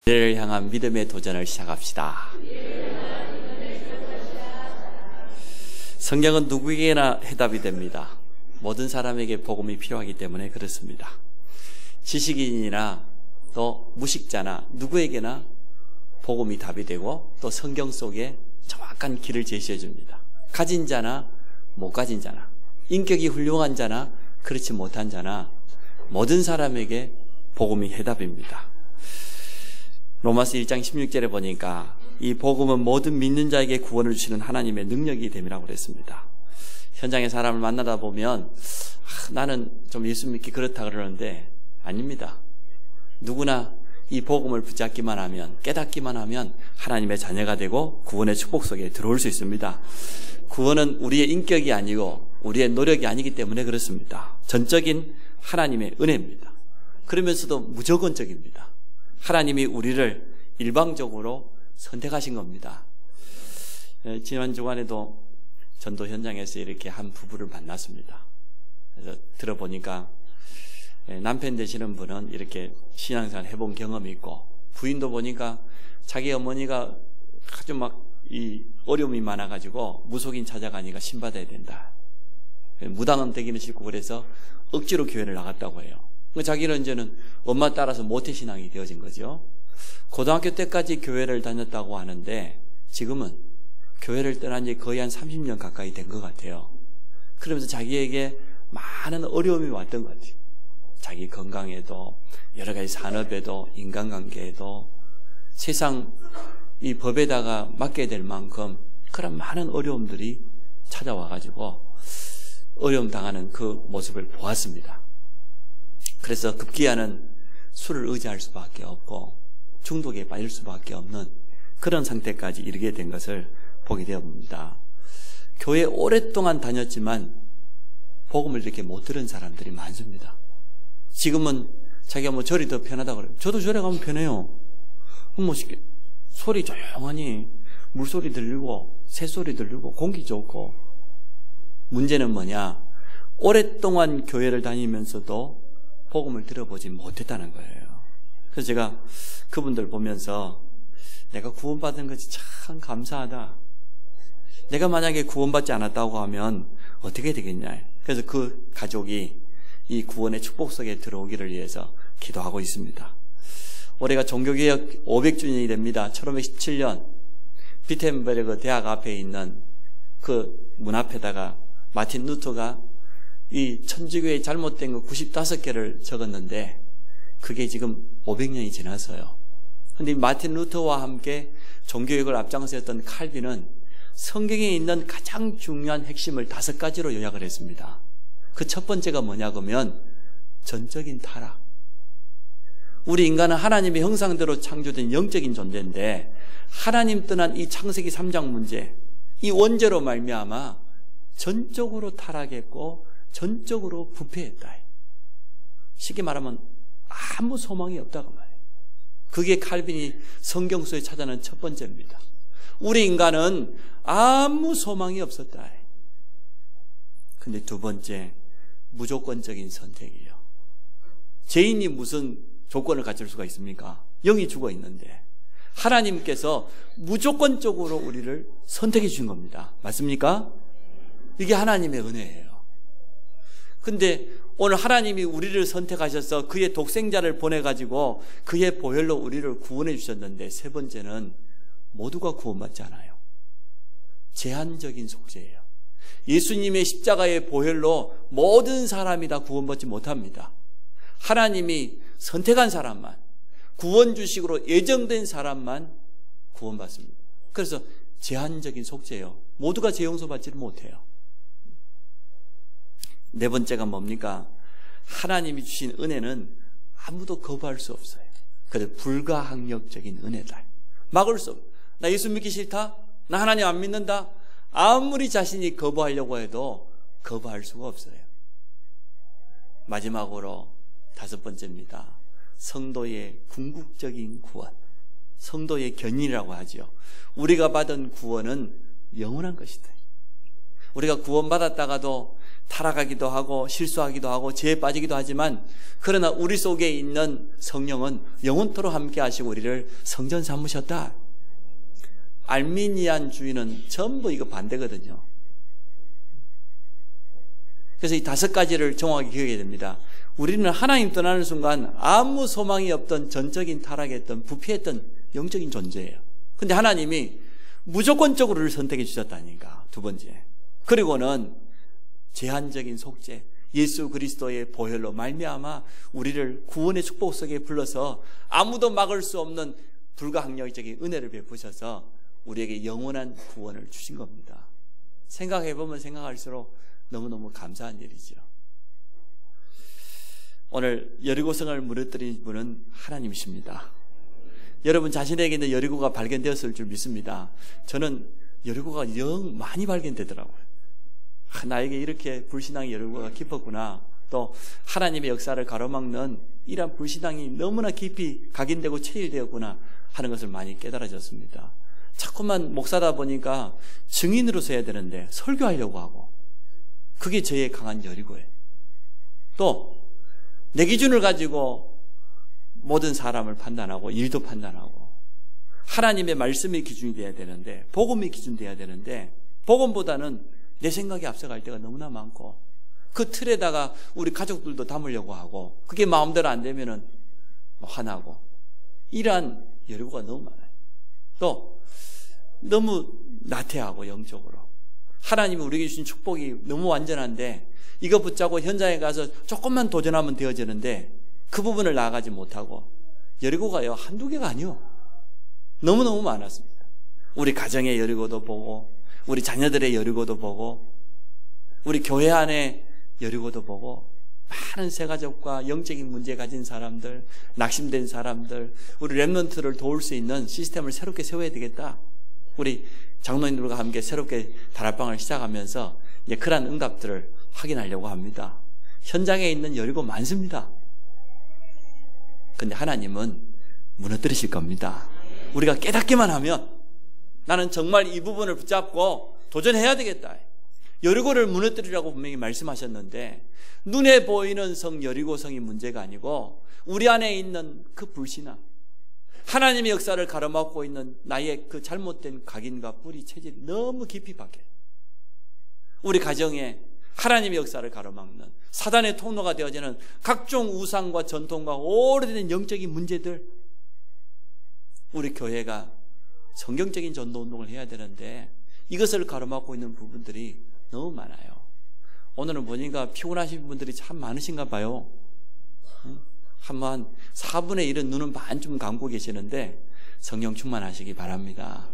미래를 향한 믿음의 도전을 시작합시다. 성경은 누구에게나 해답이 됩니다. 모든 사람에게 복음이 필요하기 때문에 그렇습니다. 지식인이나 또 무식자나 누구에게나 복음이 답이 되고 또 성경 속에 정확한 길을 제시해 줍니다. 가진 자나 못 가진 자나 인격이 훌륭한 자나 그렇지 못한 자나 모든 사람에게 복음이 해답입니다. 로마서 1장 16절에 보니까 이 복음은 모든 믿는 자에게 구원을 주시는 하나님의 능력이 됨이라고 그랬습니다. 현장에 사람을 만나다 보면 나는 좀 예수 믿기 그렇다 그러는데 아닙니다. 누구나 이 복음을 붙잡기만 하면, 깨닫기만 하면 하나님의 자녀가 되고 구원의 축복 속에 들어올 수 있습니다. 구원은 우리의 인격이 아니고 우리의 노력이 아니기 때문에 그렇습니다. 전적인 하나님의 은혜입니다. 그러면서도 무조건적입니다. 하나님이 우리를 일방적으로 선택하신 겁니다. 지난 주간에도 전도 현장에서 이렇게 한 부부를 만났습니다. 그래서 들어보니까 남편 되시는 분은 이렇게 신앙생활 해본 경험이 있고, 부인도 보니까 자기 어머니가 아주 막 이 어려움이 많아가지고 무속인 찾아가니까 신받아야 된다. 무당은 되기는 싫고 그래서 억지로 교회를 나갔다고 해요. 자기는 이제는 엄마 따라서 모태신앙이 되어진 거죠. 고등학교 때까지 교회를 다녔다고 하는데 지금은 교회를 떠난 지 거의 한 30년 가까이 된 것 같아요. 그러면서 자기에게 많은 어려움이 왔던 것 같아요. 자기 건강에도 여러 가지 산업에도 인간관계에도 세상 이 법에다가 맡게 될 만큼 그런 많은 어려움들이 찾아와가지고 어려움 당하는 그 모습을 보았습니다. 그래서 급기야는 술을 의지할 수밖에 없고 중독에 빠질 수밖에 없는 그런 상태까지 이르게 된 것을 보게 되어봅니다. 교회 오랫동안 다녔지만 복음을 이렇게 못 들은 사람들이 많습니다. 지금은 자기가 뭐 절이 더 편하다고 그래요. 저도 절에 가면 편해요. 소리 조용하니 물소리 들리고 새소리 들리고 공기 좋고. 문제는 뭐냐? 오랫동안 교회를 다니면서도 복음을 들어보지 못했다는 거예요. 그래서 제가 그분들 보면서 내가 구원받은 것이 참 감사하다. 내가 만약에 구원받지 않았다고 하면 어떻게 되겠냐. 그래서 그 가족이 이 구원의 축복 속에 들어오기를 위해서 기도하고 있습니다. 올해가 종교개혁 500주년이 됩니다. 1517년 비텐베르그 대학 앞에 있는 그 문 앞에다가 마틴 루터가 이 천주교의 잘못된 거 95개를 적었는데 그게 지금 500년이 지났어요. 그런데 마틴 루터와 함께 종교개혁을 앞장서 했던 칼빈은 성경에 있는 가장 중요한 핵심을 5가지로 요약을 했습니다. 그 첫 번째가 뭐냐 그러면 전적인 타락. 우리 인간은 하나님의 형상대로 창조된 영적인 존재인데 하나님 떠난 이 창세기 3장 문제, 이 원죄로 말미암아 전적으로 타락했고 전적으로 부패했다. 쉽게 말하면 아무 소망이 없다고 말해요. 그게 칼빈이 성경 속에 찾아낸 첫 번째입니다. 우리 인간은 아무 소망이 없었다. 근데 두 번째, 무조건적인 선택이에요. 죄인이 무슨 조건을 갖출 수가 있습니까? 영이 죽어 있는데 하나님께서 무조건적으로 우리를 선택해 주신 겁니다. 맞습니까? 이게 하나님의 은혜예요. 근데 오늘 하나님이 우리를 선택하셔서 그의 독생자를 보내가지고 그의 보혈로 우리를 구원해 주셨는데 세 번째는 모두가 구원받지 않아요. 제한적인 속죄예요. 예수님의 십자가의 보혈로 모든 사람이 다 구원받지 못합니다. 하나님이 선택한 사람만, 구원 주식으로 예정된 사람만 구원받습니다. 그래서 제한적인 속죄예요. 모두가 죄 용서받지를 못해요. 네 번째가 뭡니까? 하나님이 주신 은혜는 아무도 거부할 수 없어요. 그래서 불가항력적인 은혜다. 막을 수 없어요. 나 예수 믿기 싫다? 나 하나님 안 믿는다? 아무리 자신이 거부하려고 해도 거부할 수가 없어요. 마지막으로 5번째입니다. 성도의 궁극적인 구원, 성도의 견인이라고 하죠. 우리가 받은 구원은 영원한 것이다. 우리가 구원받았다가도 타락하기도 하고 실수하기도 하고 죄에 빠지기도 하지만 그러나 우리 속에 있는 성령은 영원토록 함께 하시고 우리를 성전 삼으셨다. 알미니안 주의는 전부 이거 반대거든요. 그래서 이 5가지를 정확하게 기억해야 됩니다. 우리는 하나님 떠나는 순간 아무 소망이 없던 전적인 타락했던 부패했던 영적인 존재예요. 근데 하나님이 무조건적으로를 선택해 주셨다니까. 두 번째. 그리고는 제한적인 속죄, 예수 그리스도의 보혈로 말미암아 우리를 구원의 축복 속에 불러서 아무도 막을 수 없는 불가항력적인 은혜를 베푸셔서 우리에게 영원한 구원을 주신 겁니다. 생각해보면 생각할수록 너무너무 감사한 일이죠. 오늘 여리고성을 무너뜨린 분은 하나님이십니다. 여러분 자신에게 있는 여리고가 발견되었을 줄 믿습니다. 저는 여리고가 영 많이 발견되더라고요. 나에게 이렇게 불신앙의 여리고가 깊었구나. 또 하나님의 역사를 가로막는 이러한 불신앙이 너무나 깊이 각인되고 체질되었구나 하는 것을 많이 깨달아졌습니다. 자꾸만 목사다 보니까 증인으로서 해야 되는데 설교하려고 하고, 그게 저의 강한 여리고예요. 또 내 기준을 가지고 모든 사람을 판단하고 일도 판단하고, 하나님의 말씀이 기준이 돼야 되는데, 복음이 기준 돼야 되는데, 복음보다는 내 생각이 앞서갈 때가 너무나 많고, 그 틀에다가 우리 가족들도 담으려고 하고, 그게 마음대로 안 되면은 화나고, 이러한 여리고가 너무 많아요. 또 너무 나태하고 영적으로 하나님이 우리에게 주신 축복이 너무 완전한데 이거 붙잡고 현장에 가서 조금만 도전하면 되어지는데 그 부분을 나아가지 못하고, 여리고가요 한두 개가 아니요, 너무너무 많았습니다. 우리 가정의 여리고도 보고, 우리 자녀들의 여리고도 보고, 우리 교회 안에 여리고도 보고, 많은 새가족과 영적인 문제 가진 사람들, 낙심된 사람들, 우리 렘넌트를 도울 수 있는 시스템을 새롭게 세워야 되겠다. 우리 장로님들과 함께 새롭게 다락방을 시작하면서 이제 그러한 응답들을 확인하려고 합니다. 현장에 있는 여리고 많습니다. 근데 하나님은 무너뜨리실 겁니다. 우리가 깨닫기만 하면, 나는 정말 이 부분을 붙잡고 도전해야 되겠다. 여리고를 무너뜨리라고 분명히 말씀하셨는데, 눈에 보이는 성 여리고성이 문제가 아니고 우리 안에 있는 그 불신앙, 하나님의 역사를 가로막고 있는 나의 그 잘못된 각인과 뿌리 체질이 너무 깊이 박혀요. 우리 가정에 하나님의 역사를 가로막는 사단의 통로가 되어지는 각종 우상과 전통과 오래된 영적인 문제들, 우리 교회가 성경적인 전도운동을 해야 되는데 이것을 가로막고 있는 부분들이 너무 많아요. 오늘은 보니까 피곤하신 분들이 참 많으신가 봐요. 한 4분의 1은 눈은 반쯤 감고 계시는데 성령 충만하시기 바랍니다.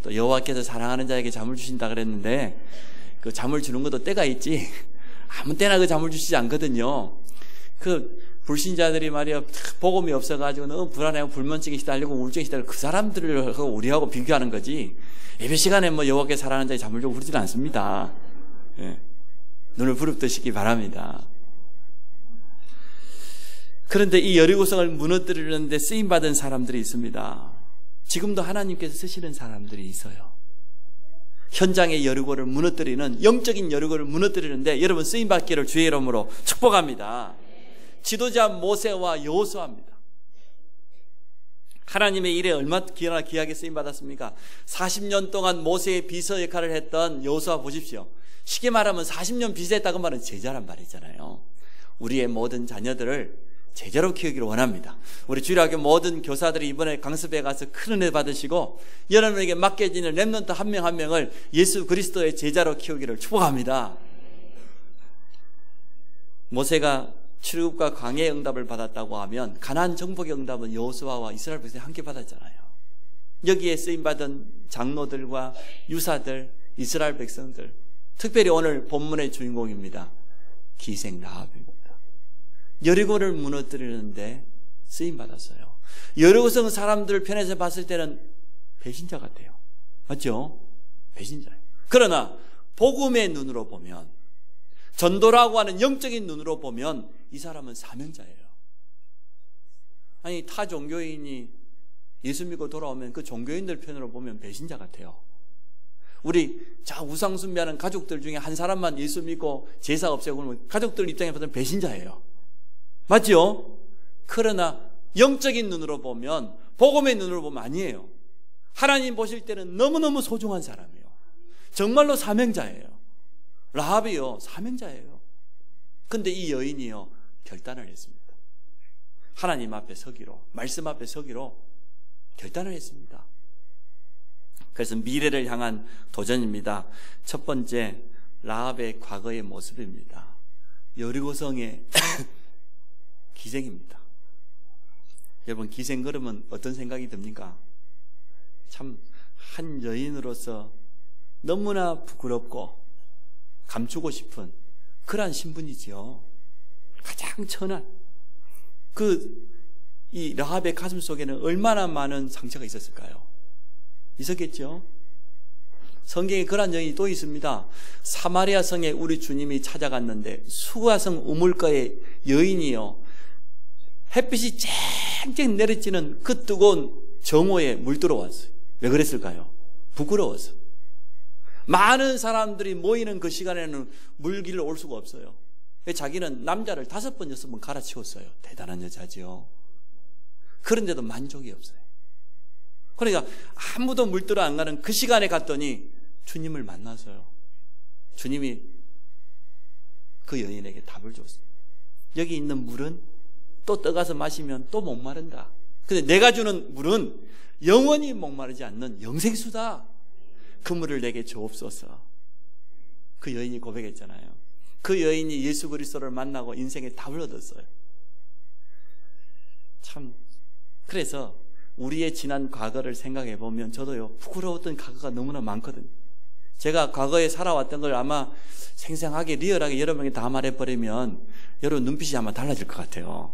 또 여호와께서 사랑하는 자에게 잠을 주신다 그랬는데 그 잠을 주는 것도 때가 있지 아무 때나 그 잠을 주시지 않거든요. 그 불신자들이 말이야 복음이 없어가지고 너무 불안해하고 불면증에 시달리고 우울증에 시달리고 그 사람들을 우리하고 비교하는 거지, 예배 시간에 뭐 여호와께서 사랑하는 자에게 잠을 주고 그러지는 않습니다. 예. 눈을 부릅뜨시기 바랍니다. 그런데 이 여리고성을 무너뜨리는데 쓰임받은 사람들이 있습니다. 지금도 하나님께서 쓰시는 사람들이 있어요. 현장의 여리고를 무너뜨리는, 영적인 여리고를 무너뜨리는데 여러분 쓰임받기를 주의 이름으로 축복합니다. 지도자 모세와 여호수아입니다. 하나님의 일에 얼마나 귀하게 쓰임받았습니까? 40년 동안 모세의 비서 역할을 했던 여호수아 보십시오. 쉽게 말하면 40년 비서했다고 말은 제자란 말이잖아요. 우리의 모든 자녀들을 제자로 키우기를 원합니다. 우리 주일학교 모든 교사들이 이번에 강습에 가서 큰 은혜 받으시고 여러분에게 맡겨지는 렘넌트 한 명 한 명을 예수 그리스도의 제자로 키우기를 축복합니다. 모세가 출애굽과 광야의 응답을 받았다고 하면 가나안 정복의 응답은 여호수아와 이스라엘 백성이 함께 받았잖아요. 여기에 쓰임받은 장로들과 유사들, 이스라엘 백성들, 특별히 오늘 본문의 주인공입니다. 기생 라합입니다. 여리고를 무너뜨리는데 쓰임받았어요. 여리고성 사람들 편에서 봤을 때는 배신자 같아요. 맞죠? 배신자예요. 그러나 복음의 눈으로 보면, 전도라고 하는 영적인 눈으로 보면 이 사람은 사명자예요. 아니 타 종교인이 예수 믿고 돌아오면 그 종교인들 편으로 보면 배신자 같아요. 우리 자 우상숭배하는 가족들 중에 한 사람만 예수 믿고 제사 없애고 그러면 가족들 입장에 보면 배신자예요. 맞죠? 그러나 영적인 눈으로 보면, 복음의 눈으로 보면 아니에요. 하나님 보실 때는 너무너무 소중한 사람이에요. 정말로 사명자예요. 라합이요, 사명자예요. 근데 이 여인이요, 결단을 했습니다. 하나님 앞에 서기로, 말씀 앞에 서기로 결단을 했습니다. 그래서 미래를 향한 도전입니다. 첫 번째, 라합의 과거의 모습입니다. 여리고성의 기생입니다. 여러분, 기생 그러면 어떤 생각이 듭니까? 참 한 여인으로서 너무나 부끄럽고 감추고 싶은 그러한 신분이지요. 가장 천한 이 라합의 가슴 속에는 얼마나 많은 상처가 있었을까요? 있었겠죠? 성경에 그런 여인이 또 있습니다. 사마리아 성에 우리 주님이 찾아갔는데 수가성 우물가의 여인이요, 햇빛이 쨍쨍 내리쬐는 그 뜨거운 정오에 물들어왔어요. 왜 그랬을까요? 부끄러워서. 많은 사람들이 모이는 그 시간에는 물길을 올 수가 없어요. 자기는 남자를 5번, 6번 갈아치웠어요. 대단한 여자지요. 그런데도 만족이 없어요. 그러니까 아무도 물들어 안 가는 그 시간에 갔더니 주님을 만나서요, 주님이 그 여인에게 답을 줬어요. 여기 있는 물은 또 떠가서 마시면 또 목마른다. 근데 내가 주는 물은 영원히 목마르지 않는 영생수다. 그 물을 내게 주옵소서. 그 여인이 고백했잖아요. 그 여인이 예수 그리스도를 만나고 인생의 답을 얻었어요. 참, 그래서 우리의 지난 과거를 생각해 보면 저도요, 부끄러웠던 과거가 너무나 많거든요. 제가 과거에 살아왔던 걸 아마 생생하게 리얼하게 여러분에게 다 말해버리면 여러분 눈빛이 아마 달라질 것 같아요.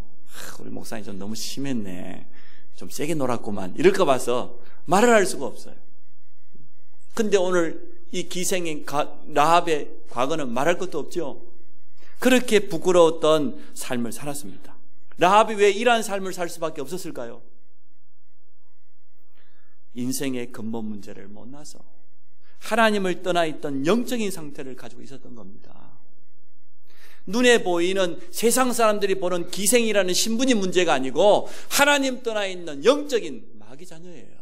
우리 목사님 좀 너무 심했네, 좀 세게 놀았구만, 이럴까 봐서 말을 할 수가 없어요. 근데 오늘 이 기생인 라합의 과거는 말할 것도 없죠. 그렇게 부끄러웠던 삶을 살았습니다. 라합이 왜 이러한 삶을 살 수밖에 없었을까요? 인생의 근본 문제를 못나서 하나님을 떠나 있던 영적인 상태를 가지고 있었던 겁니다. 눈에 보이는 세상 사람들이 보는 기생이라는 신분이 문제가 아니고 하나님 떠나 있는 영적인 마귀 자녀예요.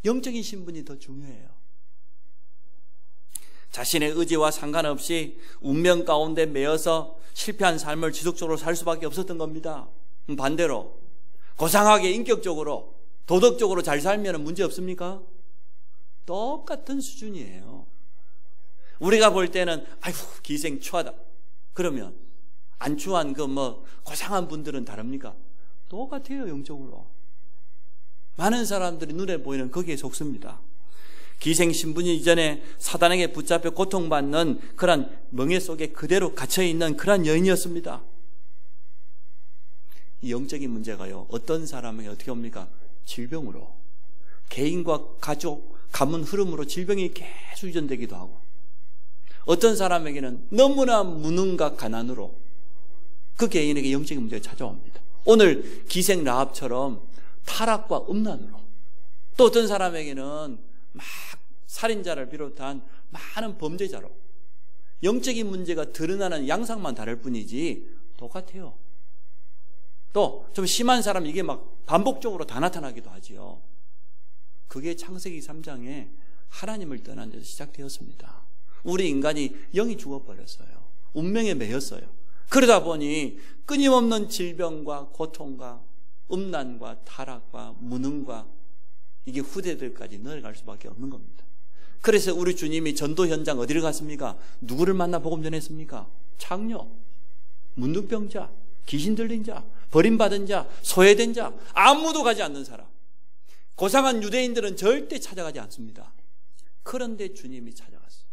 영적인 신분이 더 중요해요. 자신의 의지와 상관없이 운명 가운데 매여서 실패한 삶을 지속적으로 살 수밖에 없었던 겁니다. 반대로 고상하게 인격적으로 도덕적으로 잘 살면 문제 없습니까? 똑같은 수준이에요. 우리가 볼 때는 아이고 기생 추하다 그러면 안 추한 고상한 분들은 다릅니까? 똑같아요. 영적으로 많은 사람들이 눈에 보이는 거기에 속습니다. 기생 신분이 이전에 사단에게 붙잡혀 고통받는 그런 멍에 속에 그대로 갇혀있는 그런 여인이었습니다. 이 영적인 문제가요, 어떤 사람에게 어떻게 옵니까? 질병으로, 개인과 가족, 가문 흐름으로 질병이 계속 유전되기도 하고, 어떤 사람에게는 너무나 무능과 가난으로 그 개인에게 영적인 문제가 찾아옵니다. 오늘 기생 라합처럼 타락과 음란으로, 또 어떤 사람에게는 막 살인자를 비롯한 많은 범죄자로 영적인 문제가 드러나는 양상만 다를 뿐이지 똑같아요. 또 좀 심한 사람 이게 막 반복적으로 다 나타나기도 하지요. 그게 창세기 3장에 하나님을 떠난 데서 시작되었습니다. 우리 인간이 영이 죽어버렸어요. 운명에 매였어요. 그러다 보니 끊임없는 질병과 고통과 음란과 타락과 무능과 이게 후대들까지 늘어갈 수밖에 없는 겁니다. 그래서 우리 주님이 전도 현장 어디를 갔습니까? 누구를 만나 복음 전했습니까? 창녀, 문둥병자, 귀신 들린 자, 버림받은 자, 소외된 자, 아무도 가지 않는 사람. 고상한 유대인들은 절대 찾아가지 않습니다. 그런데 주님이 찾아갔어요.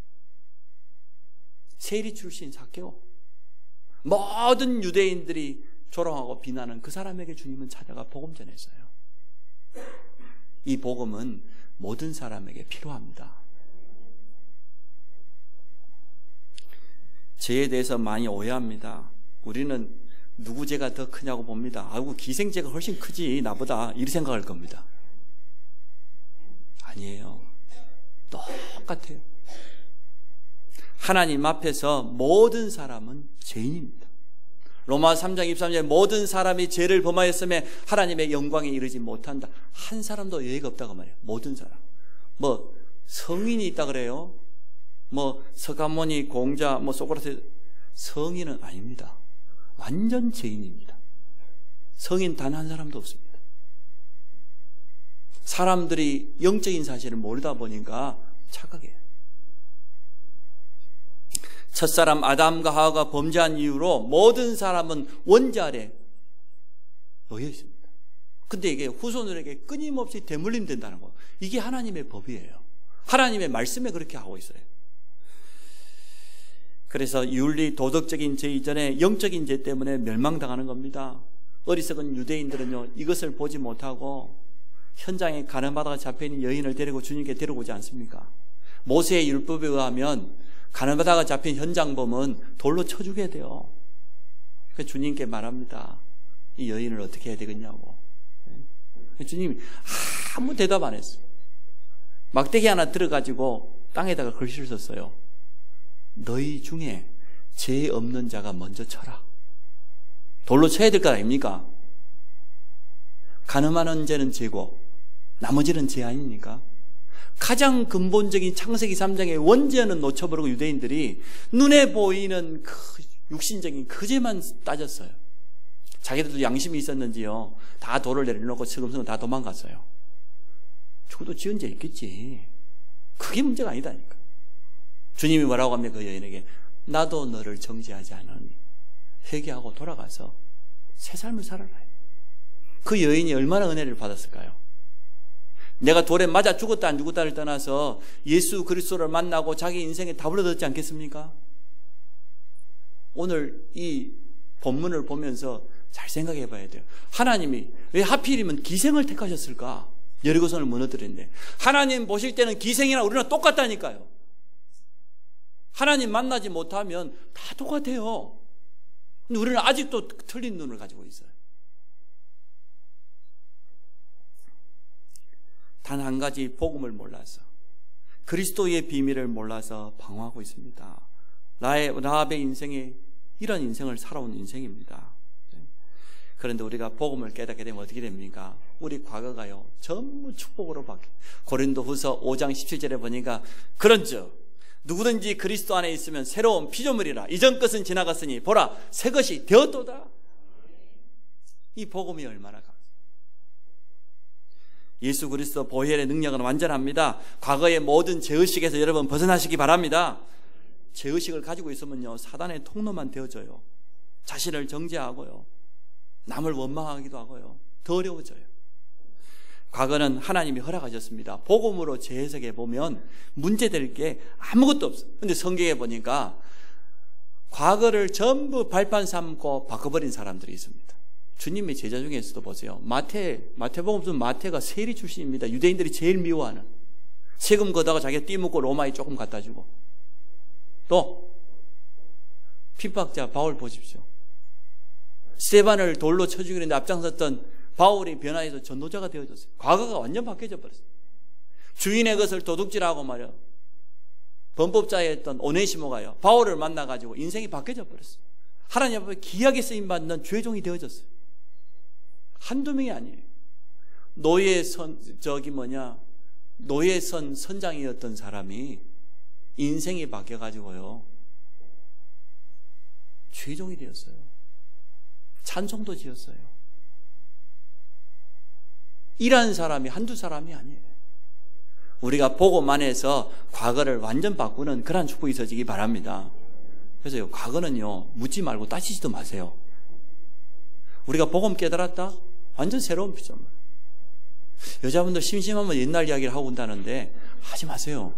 세리 출신 삭개오, 모든 유대인들이 조롱하고 비난하는 그 사람에게 주님은 찾아가 복음 전했어요. 이 복음은 모든 사람에게 필요합니다. 죄에 대해서 많이 오해합니다. 우리는 누구 죄가 더 크냐고 봅니다. 아이고 기생죄가 훨씬 크지 나보다, 이렇게 생각할 겁니다. 아니에요. 똑같아요. 하나님 앞에서 모든 사람은 죄인입니다. 로마 3장 23절에 모든 사람이 죄를 범하였음에 하나님의 영광에 이르지 못한다. 한 사람도 예외가 없다고 말해요. 모든 사람. 뭐 성인이 있다 그래요. 뭐 서가모니, 공자, 뭐 소크라테스, 성인은 아닙니다. 완전 죄인입니다. 성인 단 한 사람도 없습니다. 사람들이 영적인 사실을 모르다 보니까 착각해요. 첫사람 아담과 하와가 범죄한 이후로 모든 사람은 원죄 아래 놓여 있습니다. 근데 이게 후손들에게 끊임없이 대물림 된다는 거. 이게 하나님의 법이에요. 하나님의 말씀에 그렇게 하고 있어요. 그래서 윤리 도덕적인 죄 이전에 영적인 죄 때문에 멸망당하는 겁니다. 어리석은 유대인들은요, 이것을 보지 못하고 현장에 가늠하다가 잡혀있는 여인을 데리고 주님께 데려오지 않습니까? 모세의 율법에 의하면 가늠하다가 잡힌 현장범은 돌로 쳐 죽여야 돼요. 그래서 주님께 말합니다. 이 여인을 어떻게 해야 되겠냐고. 주님이 아무 대답 안 했어요. 막대기 하나 들어가지고 땅에다가 글씨를 썼어요. 너희 중에 죄 없는 자가 먼저 쳐라. 돌로 쳐야 될 것 아닙니까? 가늠하는 죄는 죄고 나머지는 죄 아닙니까? 가장 근본적인 창세기 3장의 원죄는 놓쳐버리고 유대인들이 눈에 보이는 그 육신적인 그 죄만 따졌어요. 자기들도 양심이 있었는지요, 다 돌을 내려놓고 슬금슬금 다 도망갔어요. 저도 지은 죄 있겠지. 그게 문제가 아니다니까. 주님이 뭐라고 합니까? 그 여인에게 나도 너를 정죄하지 않으니 회개하고 돌아가서 새 삶을 살아라. 그 여인이 얼마나 은혜를 받았을까요? 내가 돌에 맞아 죽었다 안 죽었다를 떠나서 예수 그리스도를 만나고 자기 인생에 답을 얻었지 않겠습니까? 오늘 이 본문을 보면서 잘 생각해 봐야 돼요. 하나님이 왜 하필이면 기생을 택하셨을까? 여리고성을 무너뜨렸는데 하나님 보실 때는 기생이나 우리나 똑같다니까요. 하나님 만나지 못하면 다 똑같아요. 근데 우리는 아직도 틀린 눈을 가지고 있어요. 단 한 가지 복음을 몰라서, 그리스도의 비밀을 몰라서 방황하고 있습니다. 라합의 인생에 이런 인생을 살아온 인생입니다. 그런데 우리가 복음을 깨닫게 되면 어떻게 됩니까? 우리 과거가요 전부 축복으로 바뀌어요. 고린도후서 5장 17절에 보니까 그런즉 누구든지 그리스도 안에 있으면 새로운 피조물이라. 이전 것은 지나갔으니 보라 새 것이 되었도다. 이 복음이 얼마나 감사합니다. 예수 그리스도 보혈의 능력은 완전합니다. 과거의 모든 죄의식에서 여러분 벗어나시기 바랍니다. 죄의식을 가지고 있으면요 사단의 통로만 되어져요. 자신을 정죄하고요, 남을 원망하기도 하고요, 더 어려워져요. 과거는 하나님이 허락하셨습니다. 복음으로 재해석해 보면 문제될 게 아무것도 없어요. 근데 성경에 보니까 과거를 전부 발판 삼고 바꿔버린 사람들이 있습니다. 주님의 제자 중에서도 보세요. 마태복음 마태가 세리 출신입니다. 유대인들이 제일 미워하는. 세금 걷다가 자기가 띠묻고 로마에 조금 갖다 주고. 또 핍박자 바울 보십시오. 스데반을 돌로 쳐 죽이는데 앞장섰던 바울이 변화해서 전도자가 되어졌어요. 과거가 완전 바뀌어져 버렸어요. 주인의 것을 도둑질하고 말이야 범법자였던 오네시모가요 바울을 만나가지고 인생이 바뀌어져 버렸어요. 하나님 앞에 귀하게 쓰임받는 죄종이 되어졌어요. 한두 명이 아니에요. 노예선 선장이었던 사람이 인생이 바뀌어가지고요 죄종이 되었어요. 찬송도 지었어요. 일하는 사람이 한두 사람이 아니에요. 우리가 복음 안에서 과거를 완전 바꾸는 그런 축복이 있어지기 바랍니다. 그래서 과거는요 묻지 말고 따지지도 마세요. 우리가 복음 깨달았다? 완전 새로운 피조물. 여자분들 심심하면 옛날 이야기를 하고 온다는데 하지 마세요.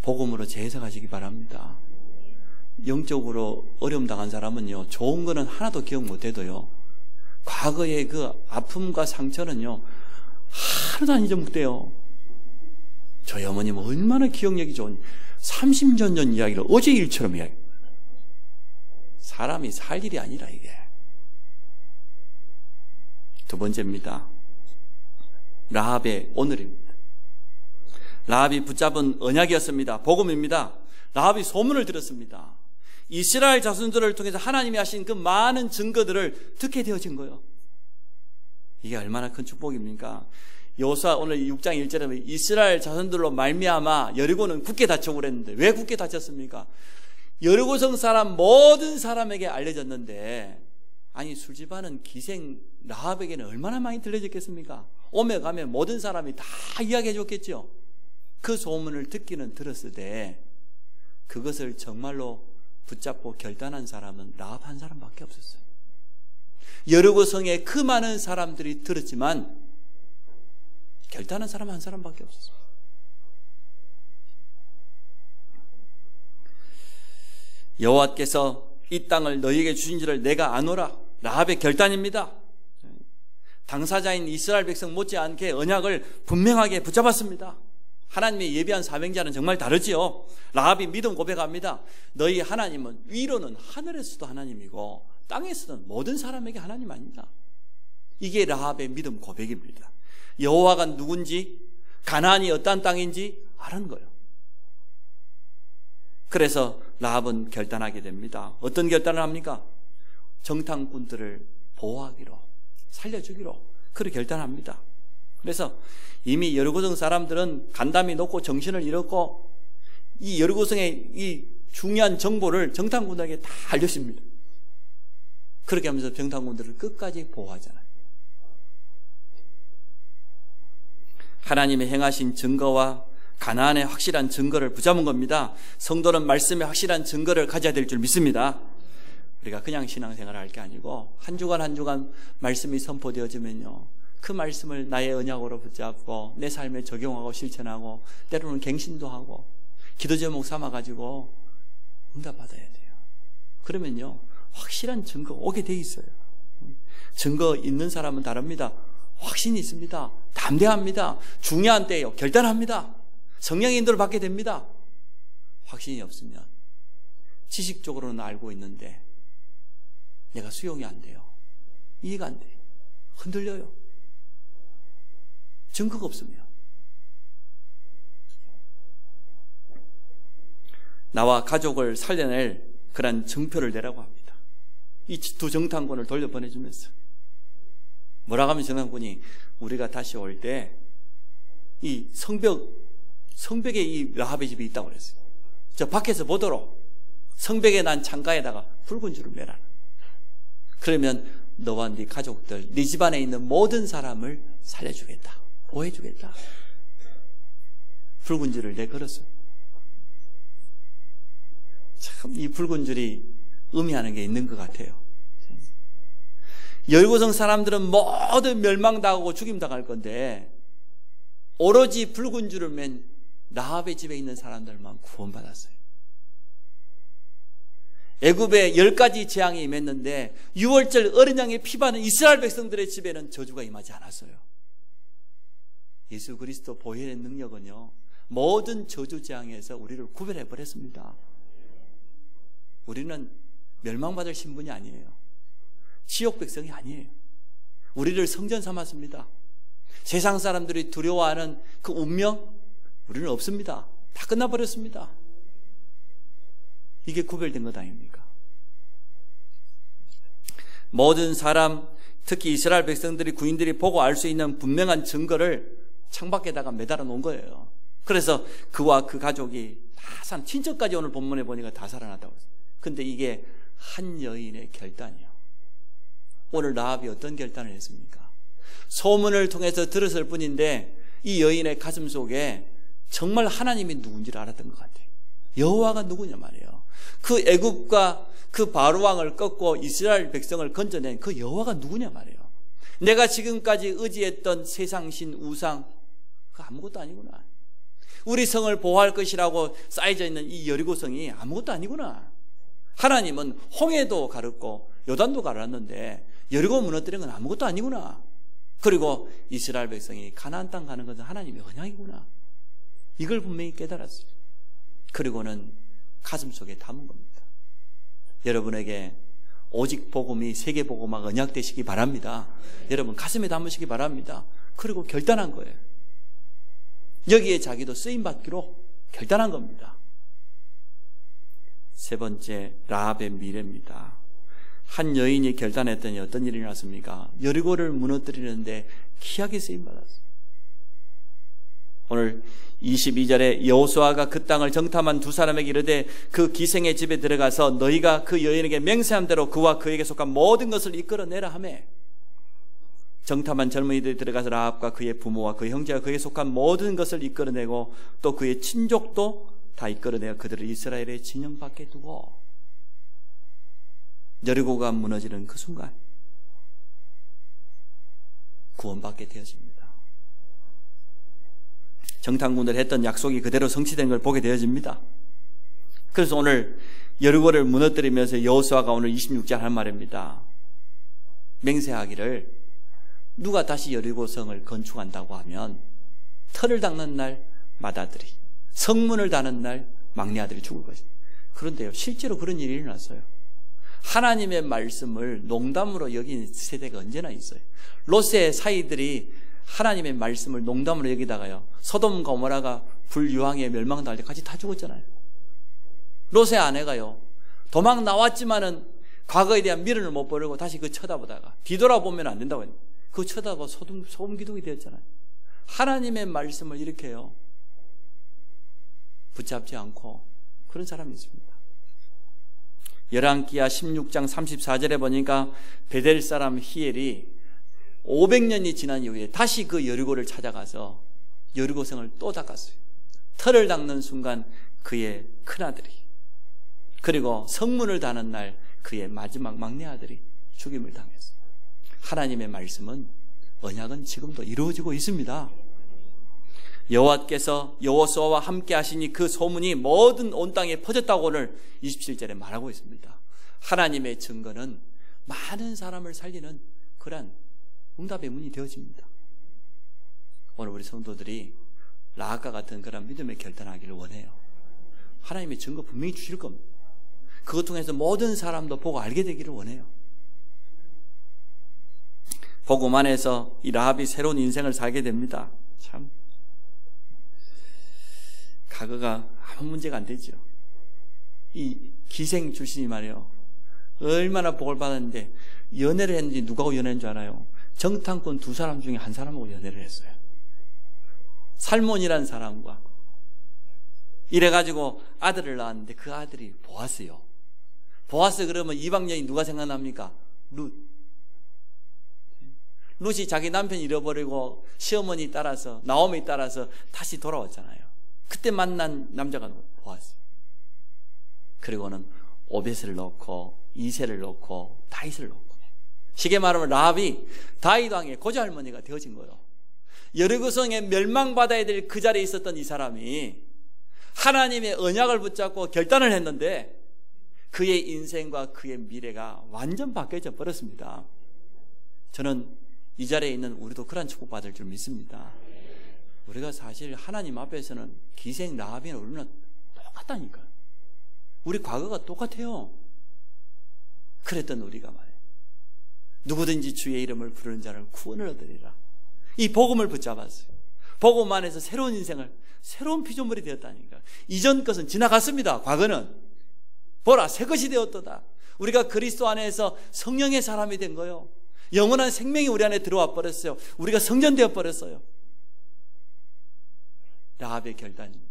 복음으로 재해석하시기 바랍니다. 영적으로 어려움 당한 사람은요 좋은 거는 하나도 기억 못해도요 과거의 그 아픔과 상처는요 하나도 안 잊어먹대요. 저희 어머님은 얼마나 기억력이 좋은 30년 전 이야기를 어제 일처럼 이야기. 사람이 살 일이 아니라 이게. 두 번째입니다. 라합의 오늘입니다. 라합이 붙잡은 언약이었습니다. 복음입니다. 라합이 소문을 들었습니다. 이스라엘 자손들을 통해서 하나님이 하신 그 많은 증거들을 듣게 되어진 거예요. 이게 얼마나 큰 축복입니까? 여호수아 오늘 6장 1절에 보면 이스라엘 자손들로 말미암아 여리고는 굳게 닫히고 그랬는데 왜 굳게 닫혔습니까? 여리고성 사람 모든 사람에게 알려졌는데, 아니 술집하는 기생 라합에게는 얼마나 많이 들려졌겠습니까? 오며 가며 모든 사람이 다 이야기해 줬겠죠. 그 소문을 듣기는 들었을 때 그것을 정말로 붙잡고 결단한 사람은 라합 한 사람밖에 없었어요. 여리고성에 그 많은 사람들이 들었지만 결단한 사람 한 사람밖에 없었어요. 여호와께서 이 땅을 너희에게 주신지를 내가 아노라. 라합의 결단입니다. 당사자인 이스라엘 백성 못지않게 언약을 분명하게 붙잡았습니다. 하나님의 예비한 사명자는 정말 다르지요. 라합이 믿음 고백합니다. 너희 하나님은 위로는 하늘에서도 하나님이고 땅에서는 모든 사람에게 하나님 아닙니다. 이게 라합의 믿음 고백입니다. 여호와가 누군지, 가나안이 어떠한 땅인지 아는 거예요. 그래서 라합은 결단하게 됩니다. 어떤 결단을 합니까? 정탐꾼들을 보호하기로, 살려주기로 그렇게 결단합니다. 그래서 이미 여리고성 사람들은 간담이 높고 정신을 잃었고 이 여리고성의 이 중요한 정보를 정탐꾼들에게 다 알려줍니다. 그렇게 하면서 정탐꾼들을 끝까지 보호하잖아요. 하나님의 행하신 증거와 가나안의 확실한 증거를 붙잡은 겁니다. 성도는 말씀의 확실한 증거를 가져야 될 줄 믿습니다. 우리가 그냥 신앙생활을 할 게 아니고 한 주간 한 주간 말씀이 선포되어지면요, 그 말씀을 나의 언약으로 붙잡고 내 삶에 적용하고 실천하고 때로는 갱신도 하고 기도 제목 삼아가지고 응답받아야 돼요. 그러면요 확실한 증거가 오게 돼 있어요. 증거 있는 사람은 다릅니다. 확신이 있습니다. 담대합니다. 중요한 때요 결단합니다. 성령의 인도를 받게 됩니다. 확신이 없으면 지식적으로는 알고 있는데 내가 수용이 안 돼요. 이해가 안 돼요. 흔들려요. 증거가 없으면. 나와 가족을 살려낼 그런 증표를 내라고 합니다. 이 두 정탐꾼을 돌려보내주면서 뭐라고 하면 정탐꾼이 우리가 다시 올 때 이 성벽에 이 라합의 집이 있다고 그랬어요. 저 밖에서 보도록 성벽에 난 창가에다가 붉은 줄을 매라. 그러면 너와 네 가족들, 네 집안에 있는 모든 사람을 살려주겠다, 보호해주겠다. 붉은 줄을 내걸었어요. 참 이 붉은 줄이 의미하는 게 있는 것 같아요. 여리고성 사람들은 모두 멸망당하고 죽임당할 건데 오로지 붉은 줄을 맨 라합의 집에 있는 사람들만 구원받았어요. 애굽에 10가지 재앙이 임했는데 6월절 어린 양의 피 바른 이스라엘 백성들의 집에는 저주가 임하지 않았어요. 예수 그리스도 보혈의 능력은요 모든 저주 재앙에서 우리를 구별해 버렸습니다. 우리는 멸망받을 신분이 아니에요. 지옥 백성이 아니에요. 우리를 성전 삼았습니다. 세상 사람들이 두려워하는 그 운명 우리는 없습니다. 다 끝나버렸습니다. 이게 구별된 것 아닙니까? 모든 사람, 특히 이스라엘 백성들이, 구인들이 보고 알 수 있는 분명한 증거를 창밖에다가 매달아 놓은 거예요. 그래서 그와 그 가족이 다 친척까지 오늘 본문에 보니까 다 살아났다고 했어요. 근데 이게 한 여인의 결단이에요. 오늘 라합이 어떤 결단을 했습니까? 소문을 통해서 들었을 뿐인데 이 여인의 가슴 속에 정말 하나님이 누군지를 알았던 것 같아요. 여호와가 누구냐 말이에요. 그 애굽과 그 바로왕을 꺾고 이스라엘 백성을 건져낸 그 여호와가 누구냐 말이에요. 내가 지금까지 의지했던 세상신 우상 그 아무것도 아니구나. 우리 성을 보호할 것이라고 쌓여져 있는 이 여리고성이 아무것도 아니구나. 하나님은 홍해도 가르고 요단도 가르었는데 여리고 무너뜨린 건 아무것도 아니구나. 그리고 이스라엘 백성이 가나안 땅 가는 것은 하나님의 언약이구나. 이걸 분명히 깨달았어요. 그리고는 가슴 속에 담은 겁니다. 여러분에게 오직 복음이 세계 복음화가 언약되시기 바랍니다. 여러분 가슴에 담으시기 바랍니다. 그리고 결단한 거예요. 여기에 자기도 쓰임받기로 결단한 겁니다. 세 번째, 라합의 미래입니다. 한 여인이 결단했더니 어떤 일이 났습니까? 여리고를 무너뜨리는데 귀하게 쓰임받았어요. 오늘 22절에 여호수아가 그 땅을 정탐한 두 사람에게 이르되 그 기생의 집에 들어가서 너희가 그 여인에게 맹세한 대로 그와 그에게 속한 모든 것을 이끌어내라 하며, 정탐한 젊은이들이 들어가서 라합과 그의 부모와 그의 형제와 그에게 속한 모든 것을 이끌어내고 또 그의 친족도 다 이끌어내어 그들을 이스라엘의 진영 밖에 두고 여리고가 무너지는 그 순간 구원받게 되어집니다. 정탐꾼들 했던 약속이 그대로 성취된 걸 보게 되어집니다. 그래서 오늘 여리고를 무너뜨리면서 여호수아가 오늘 26절 할 말입니다. 맹세하기를 누가 다시 여리고성을 건축한다고 하면 터를 닦는 날 맏아들이, 성문을 다는 날 막내 아들이 죽을 것이다. 그런데요, 실제로 그런 일이 일어났어요. 하나님의 말씀을 농담으로 여긴 세대가 언제나 있어요. 롯의 사이들이 하나님의 말씀을 농담으로 여기다가요, 소돔 고모라가 불유황에 멸망당할 때 같이 다 죽었잖아요. 롯의 아내가요, 도망 나왔지만은 과거에 대한 미련을 못 버리고 다시 그 쳐다보다가 뒤돌아보면 안 된다고 했는데 그 쳐다보고 소금 기둥이 되었잖아요. 하나님의 말씀을 이렇게요 붙잡지 않고 그런 사람이 있습니다. 열왕기하 16장 34절에 보니까 베델 사람 히엘이 500년이 지난 이후에 다시 그 여리고를 찾아가서 여리고성을 또 닦았어요. 터를 닦는 순간 그의 큰아들이, 그리고 성문을 다는 날 그의 마지막 막내 아들이 죽임을 당했어요. 하나님의 말씀은, 언약은 지금도 이루어지고 있습니다. 여호와께서 여호수아와 함께 하시니 그 소문이 모든 온 땅에 퍼졌다고 오늘 27절에 말하고 있습니다. 하나님의 증거는 많은 사람을 살리는 그런 응답의 문이 되어집니다. 오늘 우리 성도들이 라합과 같은 그런 믿음의 결단하기를 원해요. 하나님의 증거 분명히 주실 겁니다. 그것 통해서 모든 사람도 보고 알게 되기를 원해요. 복음 안에서 이 라합이 새로운 인생을 살게 됩니다. 참 과거가 아무 문제가 안 되죠. 이 기생 출신이 말이에요, 얼마나 복을 받았는데 연애를 했는지 누구하고 연애한 줄 알아요? 정탐꾼 두 사람 중에 한 사람하고 연애를 했어요. 살몬이라는 사람과. 이래가지고 아들을 낳았는데 그 아들이 보아스요. 보아스 그러면 이방 여인 누가 생각납니까? 룻. 룻이 자기 남편 잃어버리고 시어머니 따라서, 나오미 따라서 다시 돌아왔잖아요. 그때 만난 남자가 보아스. 그리고는 오벳을 넣고 이세를 넣고 다윗을 넣고, 쉽게 말하면 라합이 다윗 왕의 고조할머니가 되어진 거예요. 여리고성에 멸망받아야 될 그 자리에 있었던 이 사람이 하나님의 언약을 붙잡고 결단을 했는데 그의 인생과 그의 미래가 완전 바뀌어져 버렸습니다. 저는 이 자리에 있는 우리도 그런 축복받을 줄 믿습니다. 우리가 사실 하나님 앞에서는 기생 라합이나 우리는 똑같다니까요. 우리 과거가 똑같아요. 그랬던 우리가 말이에요, 누구든지 주의 이름을 부르는 자를 구원을 얻으리라. 이 복음을 붙잡았어요. 복음 안에서 새로운 인생을, 새로운 피조물이 되었다니까. 이전 것은 지나갔습니다. 과거는 보라 새 것이 되었도다. 우리가 그리스도 안에서 성령의 사람이 된 거예요. 영원한 생명이 우리 안에 들어와 버렸어요. 우리가 성전되어 버렸어요. 라합의 결단입니다.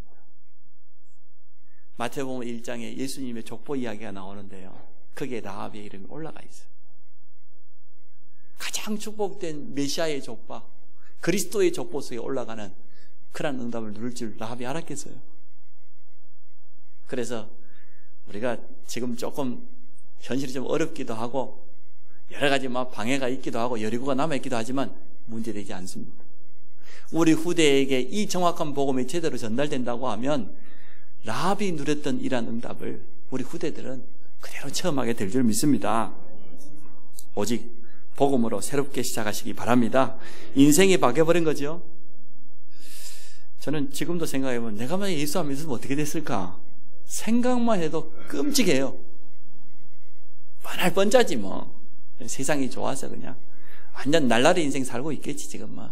마태복음 1장에 예수님의 족보 이야기가 나오는데요, 거기에 라합의 이름이 올라가 있어요. 가장 축복된 메시아의 족보, 그리스도의 족보 속에 올라가는 그런 응답을 누릴 줄 라합이 알았겠어요. 그래서 우리가 지금 조금 현실이 좀 어렵기도 하고 여러 가지 막 방해가 있기도 하고 여리고가 남아있기도 하지만 문제되지 않습니다. 우리 후대에게 이 정확한 복음이 제대로 전달된다고 하면 라합이 누렸던 이러한 응답을 우리 후대들은 그대로 체험하게 될 줄 믿습니다. 오직 복음으로 새롭게 시작하시기 바랍니다. 인생이 바뀌어버린 거죠. 저는 지금도 생각해보면 내가 만약에 예수 안 믿었으면 어떻게 됐을까? 생각만 해도 끔찍해요. 뻔할 뻔짜지 뭐. 세상이 좋아서 그냥 완전 날라리 인생 살고 있겠지 지금 뭐.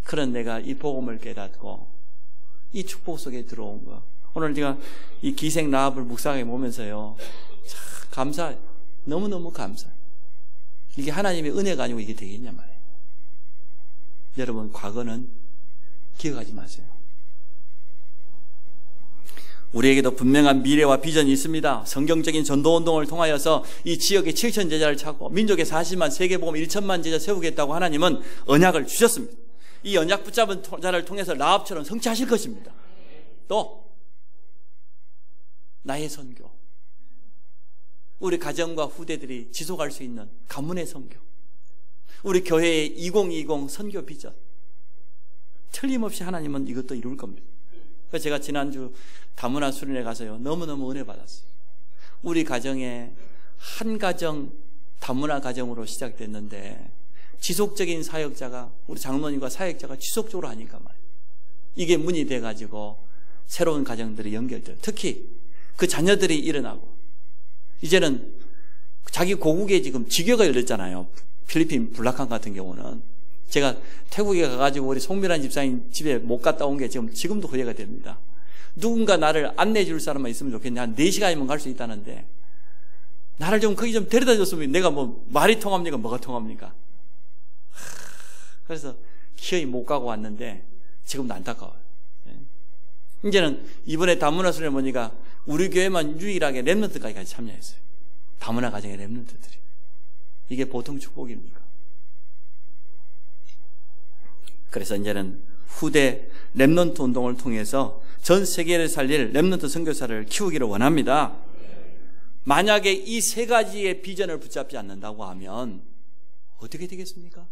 그런 내가 이 복음을 깨닫고 이 축복 속에 들어온 거. 오늘 제가 이 기생 라합을 묵상해 보면서요, 참 감사해요. 너무너무 감사해요. 이게 하나님의 은혜가 아니고 이게 되겠냐 말이에요. 여러분, 과거는 기억하지 마세요. 우리에게도 분명한 미래와 비전이 있습니다. 성경적인 전도운동을 통하여서 이 지역에 7천 제자를 찾고 민족의 40만, 세계복음 1천만 제자 세우겠다고 하나님은 언약을 주셨습니다. 이 언약 붙잡은 자를 통해서 라합처럼 성취하실 것입니다. 또 나의 선교, 우리 가정과 후대들이 지속할 수 있는 가문의 선교, 우리 교회의 2020 선교 비전, 틀림없이 하나님은 이것도 이룰 겁니다. 그래서 제가 지난주 다문화 수련회 가서요, 너무너무 은혜 받았어요. 우리 가정에 한 가정, 다문화 가정으로 시작됐는데 지속적인 사역자가, 우리 장로님과 사역자가 지속적으로 하니까 말이에요. 이게 문이 돼가지고 새로운 가정들이 연결돼요. 특히 그 자녀들이 일어나고, 이제는 자기 고국에 지금 지교가 열렸잖아요. 필리핀 불락한 같은 경우는. 제가 태국에 가가지고 우리 송미란 집사님 집에 못 갔다 온 게 지금도 후회가 됩니다. 누군가 나를 안내해 줄 사람만 있으면 좋겠는데 한 4시간이면 갈 수 있다는데 나를 좀 거기 좀 데려다 줬으면 내가 뭐 말이 통합니까? 뭐가 통합니까? 그래서 기어이 못 가고 왔는데 지금도 안타까워요. 이제는 이번에 다문화 수련회 보니까 우리 교회만 유일하게 랩런트까지 참여했어요. 다문화 가정의 랩런트들이. 이게 보통 축복입니까? 그래서 이제는 후대 랩런트 운동을 통해서 전 세계를 살릴 랩런트 선교사를 키우기를 원합니다. 만약에 이 3가지의 비전을 붙잡지 않는다고 하면 어떻게 되겠습니까?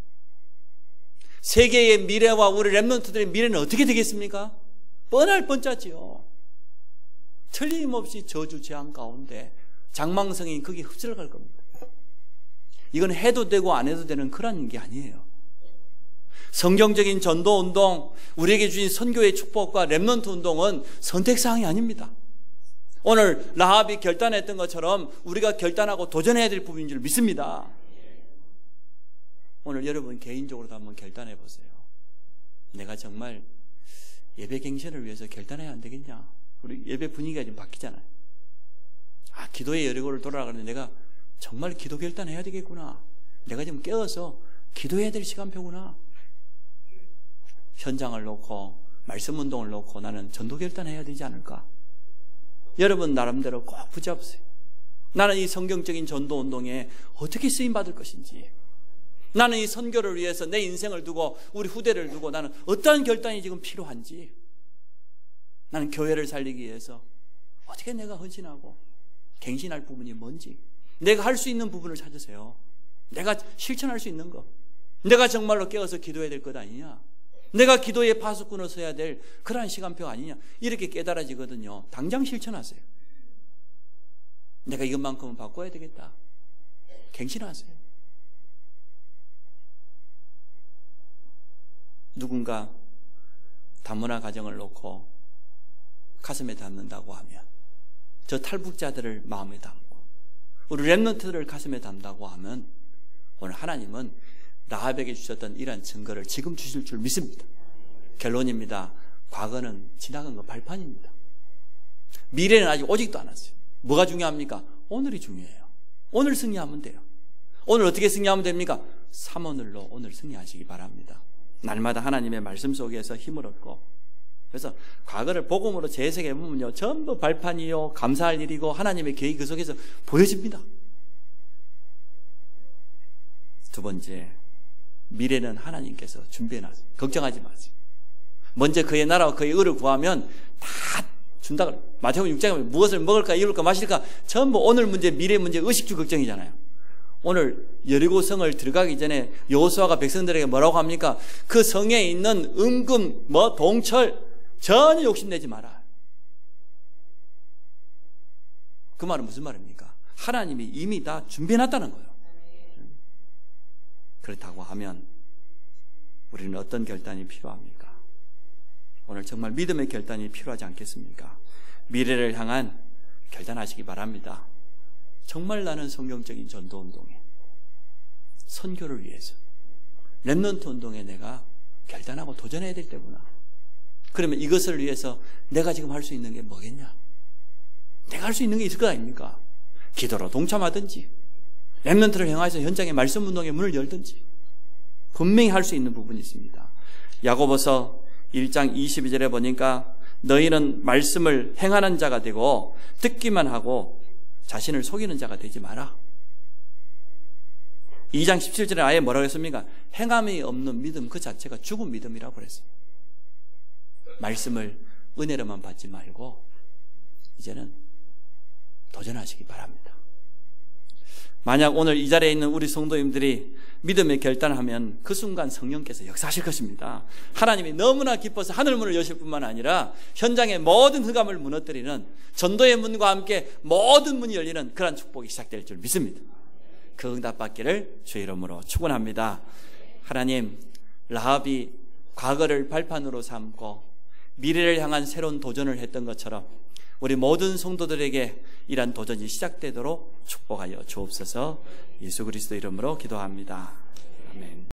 세계의 미래와 우리 랩런트들의 미래는 어떻게 되겠습니까? 뻔할 뻔짜지요. 틀림없이 저주 재앙 가운데 장망성이 거기에 흡수를 겁니다. 이건 해도 되고 안 해도 되는 그런 게 아니에요. 성경적인 전도운동, 우리에게 주신 선교의 축복과 랩런트 운동은 선택사항이 아닙니다. 오늘 라합이 결단했던 것처럼 우리가 결단하고 도전해야 될 부분인 줄 믿습니다. 오늘 여러분 개인적으로도 한번 결단해 보세요. 내가 정말 예배 갱신을 위해서 결단해야 안 되겠냐? 우리 예배 분위기가 좀 바뀌잖아요. 기도의 여리고를 돌아가는데 내가 정말 기도 결단해야 되겠구나. 내가 좀 깨어서 기도해야 될 시간표구나. 현장을 놓고 말씀 운동을 놓고 나는 전도 결단해야 되지 않을까? 여러분 나름대로 꼭 붙잡으세요. 나는 이 성경적인 전도 운동에 어떻게 쓰임 받을 것인지, 나는 이 선교를 위해서 내 인생을 두고 우리 후대를 두고 나는 어떠한 결단이 지금 필요한지, 나는 교회를 살리기 위해서 어떻게 내가 헌신하고 갱신할 부분이 뭔지, 내가 할 수 있는 부분을 찾으세요. 내가 실천할 수 있는 거, 내가 정말로 깨어서 기도해야 될 것 아니냐, 내가 기도의 파수꾼을 서야 될 그러한 시간표 아니냐, 이렇게 깨달아지거든요. 당장 실천하세요. 내가 이것만큼은 바꿔야 되겠다. 갱신하세요. 누군가 다문화 가정을 놓고 가슴에 담는다고 하면, 저 탈북자들을 마음에 담고 우리 랩런트들을 가슴에 담다고 하면, 오늘 하나님은 라합에게 주셨던 이러한 증거를 지금 주실 줄 믿습니다. 결론입니다. 과거는 지나간 거 발판입니다. 미래는 아직 오직도 않았어요. 뭐가 중요합니까? 오늘이 중요해요. 오늘 승리하면 돼요. 오늘 어떻게 승리하면 됩니까? 3오늘로 오늘 승리하시기 바랍니다. 날마다 하나님의 말씀 속에서 힘을 얻고, 그래서 과거를 복음으로 재해석해 보면요, 전부 발판이요, 감사할 일이고 하나님의 계획이 그 속에서 보여집니다. 두 번째, 미래는 하나님께서 준비해놨어요. 걱정하지 마세요. 먼저 그의 나라와 그의 의를 구하면 다 준다. 마태복음 6장에 무엇을 먹을까, 입을까, 마실까, 전부 오늘 문제, 미래 문제, 의식주 걱정이잖아요. 오늘 여리고성을 들어가기 전에 여호수아가 백성들에게 뭐라고 합니까? 그 성에 있는 은금, 동철 전혀 욕심내지 마라. 그 말은 무슨 말입니까? 하나님이 이미 다 준비해놨다는 거예요. 그렇다고 하면 우리는 어떤 결단이 필요합니까? 오늘 정말 믿음의 결단이 필요하지 않겠습니까? 미래를 향한 결단하시기 바랍니다. 정말 나는 성경적인 전도운동에, 선교를 위해서, 랩런트 운동에 내가 결단하고 도전해야 될 때구나. 그러면 이것을 위해서 내가 지금 할 수 있는 게 뭐겠냐? 내가 할 수 있는 게 있을 거 아닙니까? 기도로 동참하든지 렘넌트를 향해서 현장의 말씀 운동의 문을 열든지 분명히 할 수 있는 부분이 있습니다. 야고보서 1장 22절에 보니까 너희는 말씀을 행하는 자가 되고 듣기만 하고 자신을 속이는 자가 되지 마라. 2장 17절에 아예 뭐라고 했습니까? 행함이 없는 믿음 그 자체가 죽은 믿음이라고 그랬습니다. 말씀을 은혜로만 받지 말고 이제는 도전하시기 바랍니다. 만약 오늘 이 자리에 있는 우리 성도님들이 믿음의 결단을 하면 그 순간 성령께서 역사하실 것입니다. 하나님이 너무나 기뻐서 하늘문을 여실 뿐만 아니라 현장의 모든 흑암을 무너뜨리는 전도의 문과 함께 모든 문이 열리는 그런 축복이 시작될 줄 믿습니다. 그 응답받기를 주의 이름으로 축원합니다. 하나님, 라합이 과거를 발판으로 삼고 미래를 향한 새로운 도전을 했던 것처럼 우리 모든 성도들에게 이러한 도전이 시작되도록 축복하여 주옵소서. 예수 그리스도 이름으로 기도합니다. 아멘.